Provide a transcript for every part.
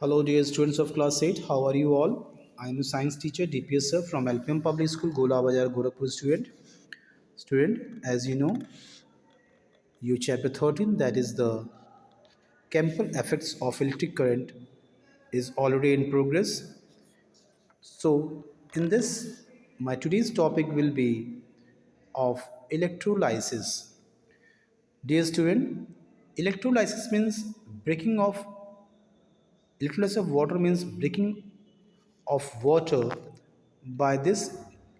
Hello dear students of class 8, how are you all? I am a science teacher DPS sir from LPM Public School, Gola Bazar, Gorakhpur student. Student, as you know, your chapter 13, that is the chemical effects of electric current, is already in progress. So in this, my today's topic will be of electrolysis. Dear student, electrolysis means breaking of electrolysis of water means breaking of water by this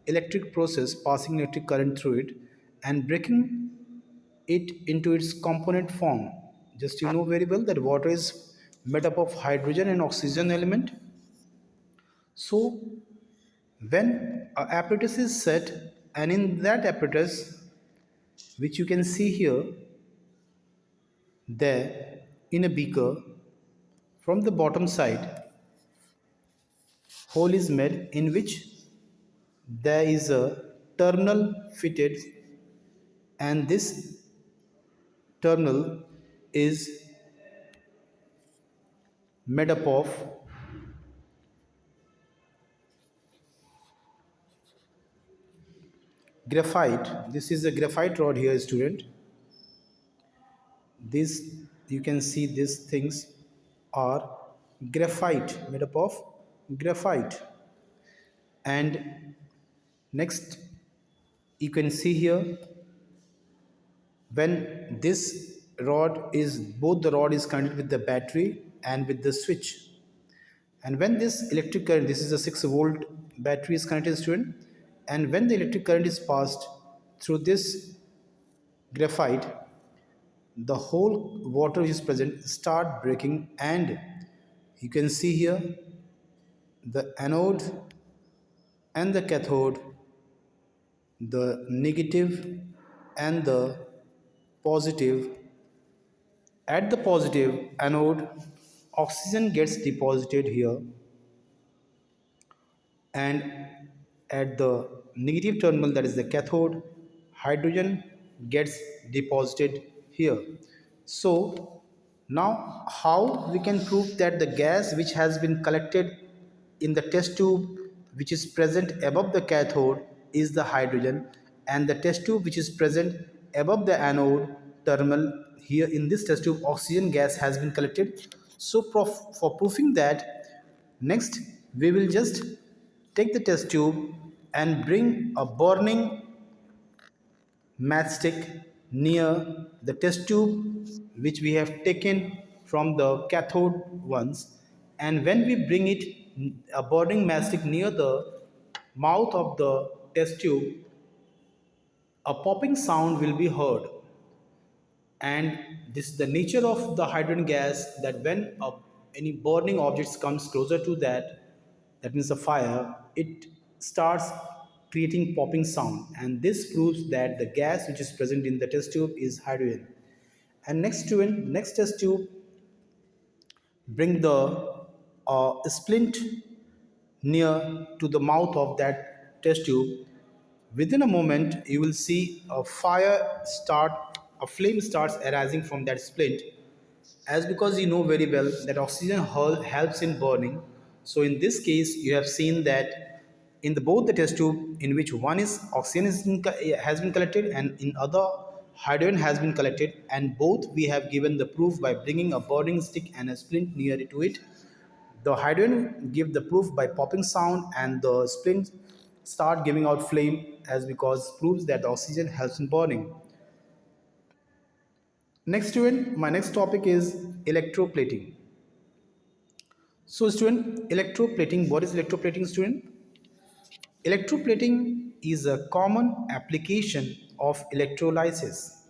electric process, passing electric current through it and breaking it into its component form. Just you know very well that water is made up of hydrogen and oxygen element. So when a apparatus is set, and in that apparatus, which you can see here, there in a beaker, from the bottom side hole is made in which there is a terminal fitted, and this terminal is made up of graphite. This is a graphite rod here, student. This, you can see these things are graphite, made up of graphite. And next, you can see here, when this rod is, both the rod is connected with the battery and with the switch, and when this electric current, this is a 6-volt battery is connected, student, and when the electric current is passed through this graphite, the whole water which is present start breaking, and you can see here the anode and the cathode, the negative and the positive. At the positive anode, oxygen gets deposited here, and at the negative terminal, that is the cathode, hydrogen gets deposited here. So now how we can prove that the gas which has been collected in the test tube, which is present above the cathode, is the hydrogen, and the test tube which is present above the anode terminal, here in this test tube oxygen gas has been collected. So for proving that, next we will just take the test tube and bring a burning matchstick near the test tube which we have taken from the cathode ones, and when we bring it, a burning matchstick, near the mouth of the test tube, a popping sound will be heard. And this is the nature of the hydrogen gas, that when any burning objects comes closer to that, that means a fire, it starts creating popping sound, and this proves that the gas which is present in the test tube is hydrogen. And next test tube, bring the splint near to the mouth of that test tube. Within a moment you will see a flame starts arising from that splint, as because you know very well that oxygen helps in burning. So in this case you have seen that in the both the test tube, in which one is oxygen has been collected and in other hydrogen has been collected, and both we have given the proof by bringing a burning stick and a splint near to it. The hydrogen give the proof by popping sound, and the splint start giving out flame, as because proves that the oxygen helps in burning. Next student, my next topic is electroplating. So student, electroplating, what is electroplating, student? Electroplating is a common application of electrolysis,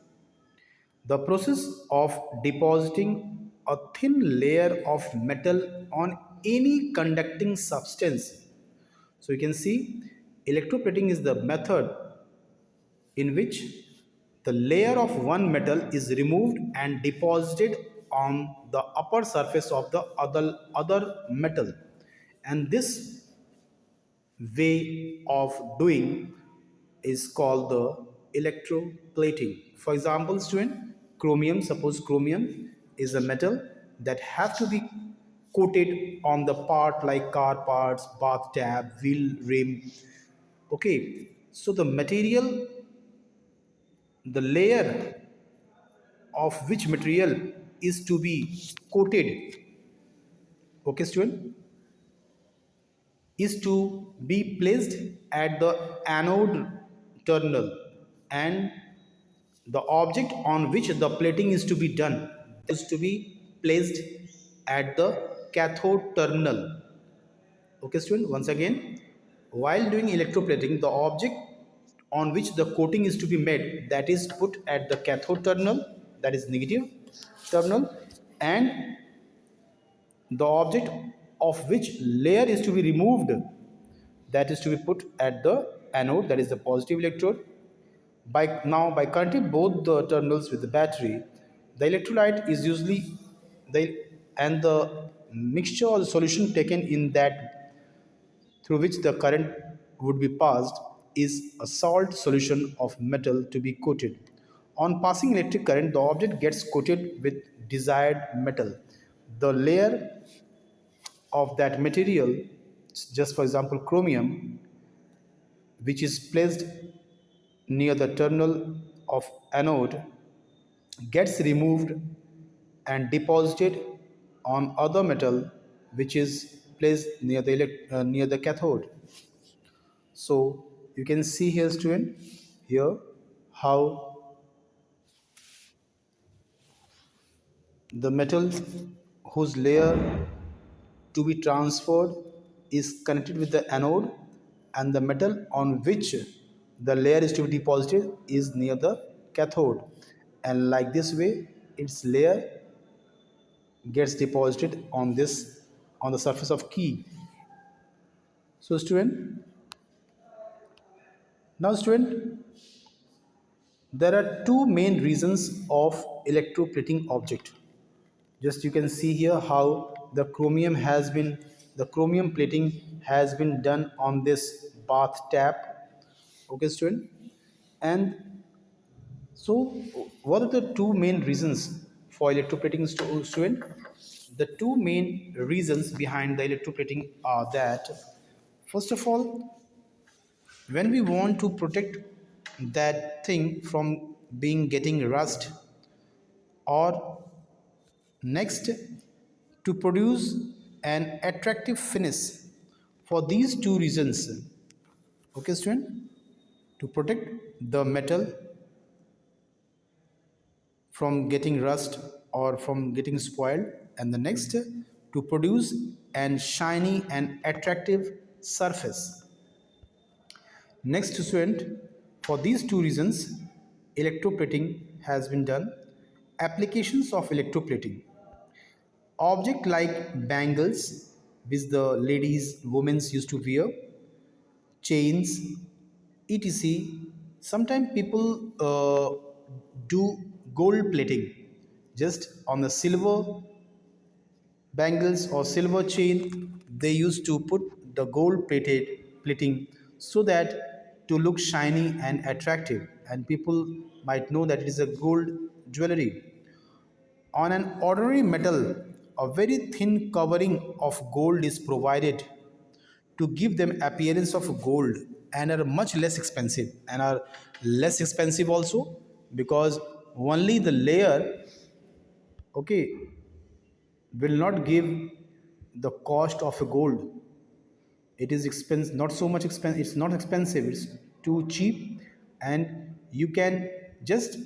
the process of depositing a thin layer of metal on any conducting substance. So you can see electroplating is the method in which the layer of one metal is removed and deposited on the upper surface of the other metal, and this way of doing is called the electroplating. For example, student, chromium, suppose chromium is a metal that have to be coated on the part like car parts, bath tab, wheel rim. Okay, so the material, the layer of which material is to be coated, okay student, is to be placed at the anode terminal, and the object on which the plating is to be done is to be placed at the cathode terminal. Okay student, once again, while doing electroplating, the object on which the coating is to be made, that is put at the cathode terminal, that is negative terminal, and the object of which layer is to be removed, that is to be put at the anode, that is the positive electrode. By connecting both the terminals with the battery, the electrolyte is usually the and the mixture or the solution taken in that through which the current would be passed is a salt solution of metal to be coated. On passing electric current, the object gets coated with desired metal. The layer of that material, just for example chromium, which is placed near the terminal of anode, gets removed and deposited on other metal which is placed near the cathode. So you can see here student, here how the metal whose layer to be transferred is connected with the anode, and the metal on which the layer is to be deposited is near the cathode, and like this way its layer gets deposited on this, on the surface of key. So student, now student, there are two main reasons of electroplating object. Just you can see here how the chromium plating has been done on this bath tap. Okay student, and so what are the two main reasons for electroplating student? The two main reasons behind the electroplating are that, first of all, when we want to protect that thing from being getting rust, or next, to produce an attractive finish. For these two reasons, okay student, to protect the metal from getting rust or from getting spoiled, and the next, to produce an shiny and attractive surface. Next student, for these two reasons, electroplating has been done. Applications of electroplating: object like bangles, which the ladies, women used to wear, chains, etc. Sometimes people do gold plating just on the silver bangles or silver chain. They used to put the gold plated plating so that to look shiny and attractive, and people might know that it is a gold jewelry. On an ordinary metal, a very thin covering of gold is provided to give them appearance of gold, and are much less expensive, and are less expensive also because only the layer, okay, will not give the cost of a gold. It is expensive, not so much expensive, it's not expensive, it's too cheap, and you can just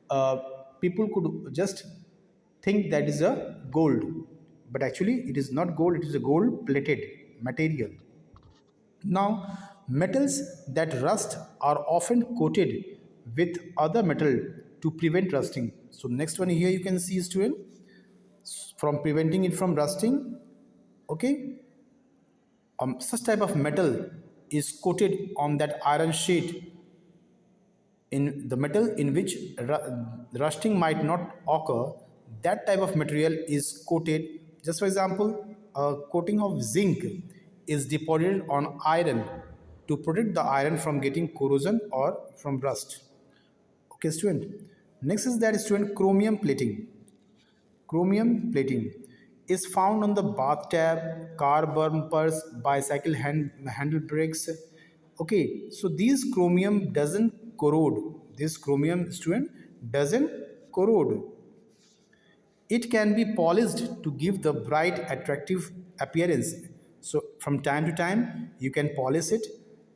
uh, people could just think that is a gold, but actually it is not gold, it is a gold plated material. Now, metals that rust are often coated with other metal to prevent rusting. So next one here you can see student, from preventing it from rusting, okay, such type of metal is coated on that iron sheet in the metal in which rusting might not occur. That type of material is coated. Just for example, a coating of zinc is deposited on iron to protect the iron from getting corrosion or from rust. Okay student, next is that student chromium plating. Chromium plating, is found on the bathtub, car bumpers, bicycle handle brakes. Okay, so these chromium doesn't corrode. This chromium, student, doesn't corrode. It can be polished to give the bright, attractive appearance. So, from time to time, you can polish it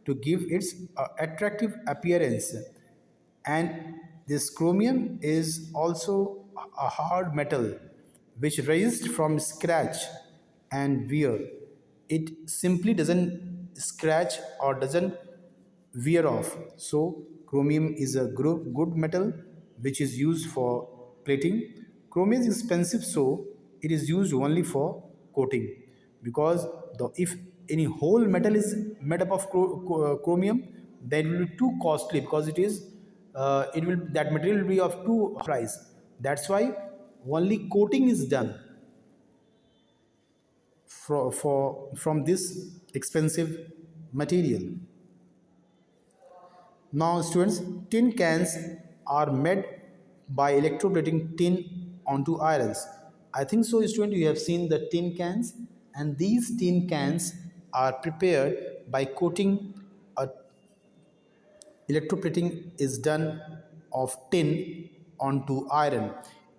to give its attractive appearance. And this chromium is also a hard metal which raised from scratch and wear. It simply doesn't scratch or doesn't wear off. So chromium is a good metal which is used for plating. Chromium is expensive, so it is used only for coating, because if any whole metal is made up of chromium, then it will be too costly, because it will that material will be of too price. That's why only coating is done from this expensive material. Now, students, tin cans are made by electroplating tin onto irons. I think so, student, you have seen the tin cans, and these tin cans are prepared by coating a electroplating is done of tin onto iron,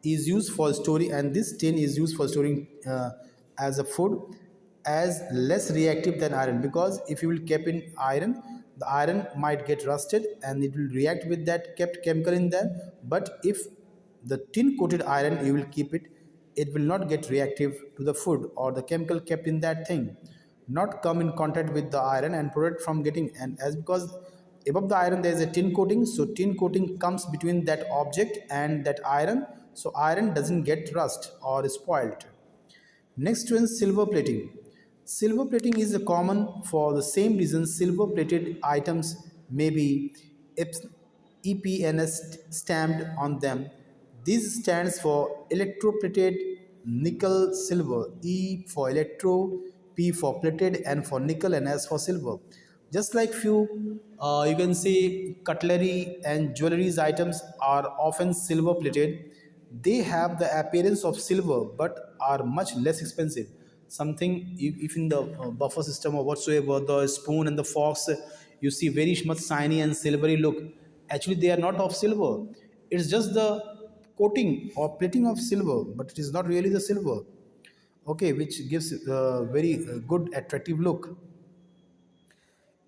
is used for storing, and this tin is used for storing as a food, as less reactive than iron, because if you will keep in iron, the iron might get rusted and it will react with that kept chemical in there. But if the tin coated iron you will keep it, it will not get reactive to the food or the chemical kept in that thing, not come in contact with the iron and prevent from getting. And as because above the iron there is a tin coating, so tin coating comes between that object and that iron, so iron doesn't get rust or spoiled. Next one, silver plating. Silver plating is a common for the same reason silver plated items may be EPNS stamped on them. This stands for electroplated nickel silver, E for electro, P for plated, and for nickel, and S for silver. Just like few, you can say cutlery and jewelries items are often silver plated. They have the appearance of silver but are much less expensive. Something, if in the buffer system or whatsoever, the spoon and the forks, you see very much shiny and silvery look. Actually, they are not of silver. It's just the coating or plating of silver, but it is not really the silver. Okay, which gives very good attractive look.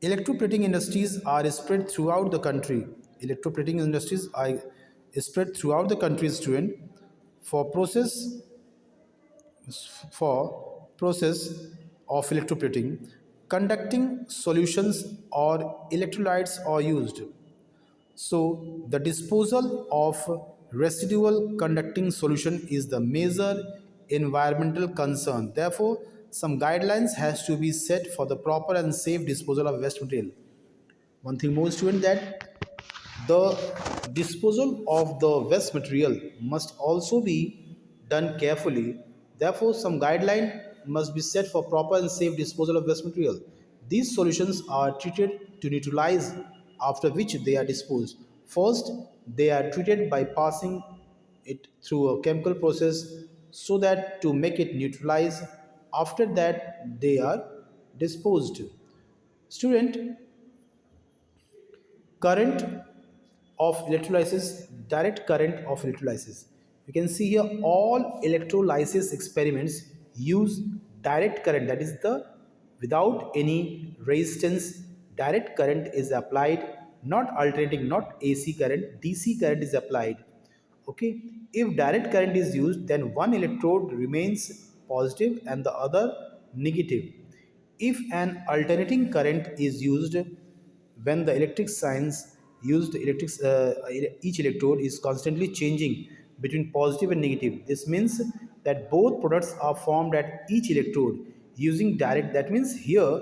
Electroplating industries are spread throughout the country. Electroplating industries are spread throughout the country, student, for process of electroplating. Conducting solutions or electrolytes are used. So, the disposal of residual conducting solution is the major environmental concern. Therefore, some guidelines has to be set for the proper and safe disposal of waste material. One thing more, student, that the disposal of the waste material must also be done carefully. Therefore, some guideline must be set for proper and safe disposal of waste material. These solutions are treated to neutralize, after which they are disposed. First, they are treated by passing it through a chemical process so that to make it neutralize. After that, they are disposed. Student, current of electrolysis, direct current of electrolysis. You can see here all electrolysis experiments use direct current, that is the without any resistance. Direct current is applied, not alternating, not AC current, DC current is applied. Okay, if direct current is used, then one electrode remains positive and the other negative. If an alternating current is used, when the electric signs used each electrode is constantly changing between positive and negative. This means that both products are formed at each electrode using direct. That means here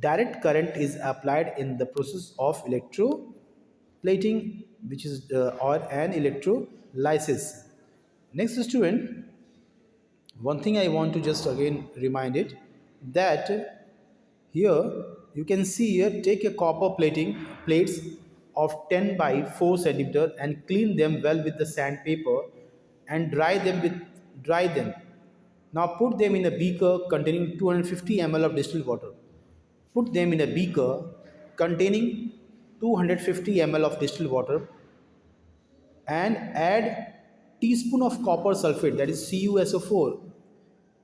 direct current is applied in the process of electroplating, which is or an electrolysis. Next, student, one thing I want to just again remind it, that here you can see here, take a copper plates of 10 by 4 centimeter and clean them well with the sandpaper and dry them. Now put them in a beaker containing 250 ml of distilled water. Put them in a beaker containing 250 ml of distilled water and add teaspoon of copper sulfate, that is CuSO4.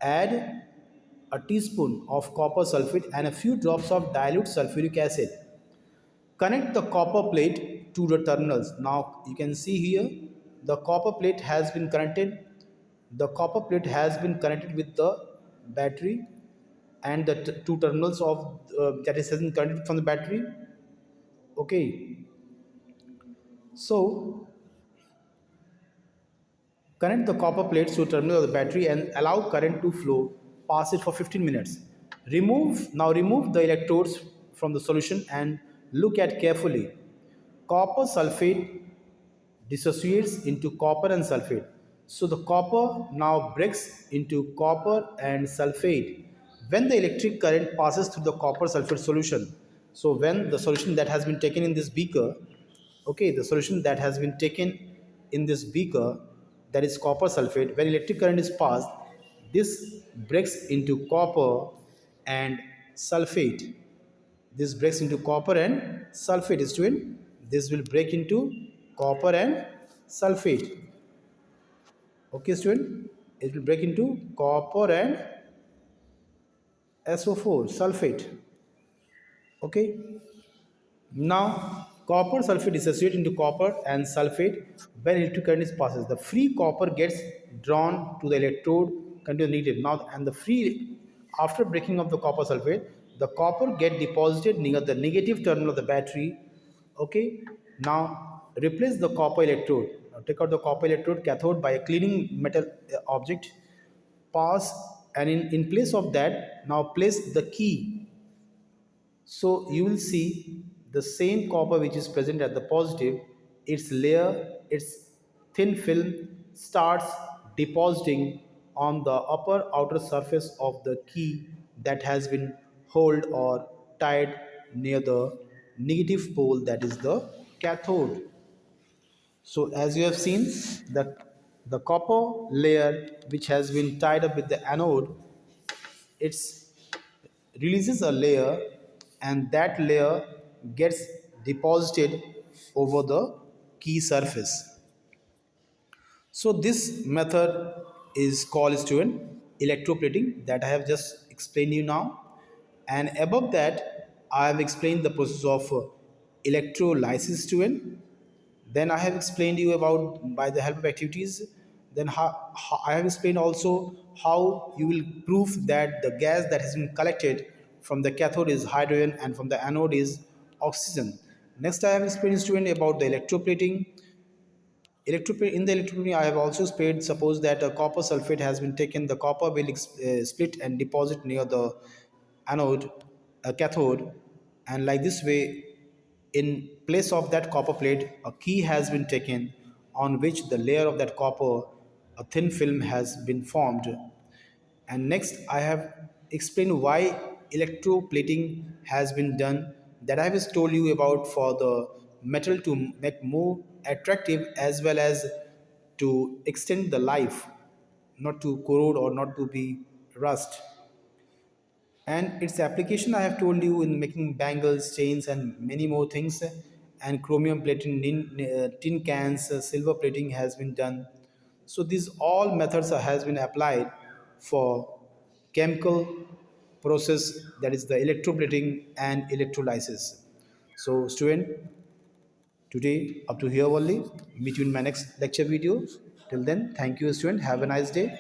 Add a teaspoon of copper sulfate and a few drops of dilute sulfuric acid. Connect the copper plate to the terminals. Now you can see here the copper plate has been connected. The copper plate has been connected with the battery and the two terminals of that is has been connected from the battery. Okay, so connect the copper plates to terminal of the battery and allow current to flow. Pass it for 15 minutes. Remove the electrodes from the solution and look at carefully. Copper sulfate dissociates into copper and sulfate. So the copper now breaks into copper and sulfate when the electric current passes through the copper sulfate solution. So when the solution that has been taken in this beaker, okay, the solution that has been taken in this beaker, that is copper sulfate, when electric current is passed, this breaks into copper and sulfate. This breaks into copper and sulfate, student. This will break into copper and sulfate. Okay, student. It will break into copper and SO4 sulfate. Okay. Now, copper sulfate dissociates into copper and sulfate when electric current is passes. The free copper gets drawn to the electrode containing negative. Now, and the free after breaking of the copper sulfate, the copper get deposited near the negative terminal of the battery. Okay. Now, replace the copper electrode. Now, take out the copper electrode cathode by a cleaning metal object. Pass and in place of that, now place the key. So you will see the same copper which is present at the positive, its thin film starts depositing on the upper outer surface of the key that has been held or tied near the negative pole, that is the cathode. So as you have seen, the copper layer which has been tied up with the anode, it's releases a layer and that layer gets deposited over the key surface. So this method is called, student, electroplating, that I have just explained you now. And above that I have explained the process of electrolysis, student. Then I have explained you about by the help of activities. Then how I have explained also how you will prove that the gas that has been collected from the cathode is hydrogen and from the anode is oxygen. Next I have explained, student, about the electroplating. In the electroplating I have also explained, suppose that a copper sulfate has been taken, the copper will split and deposit near the anode, cathode, and like this way, in place of that copper plate, a key has been taken on which the layer of that copper, a thin film, has been formed. And next, I have explained why electroplating has been done. That I have told you about for the metal to make more attractive as well as to extend the life, not to corrode or not to be rust. And its application I have told you in making bangles, chains, and many more things. And chromium plating, tin cans, silver plating has been done. So these all methods has been applied for chemical process, that is the electroplating and electrolysis. So student, today up to here only. Meet you in my next lecture video. Till then, thank you, student. Have a nice day.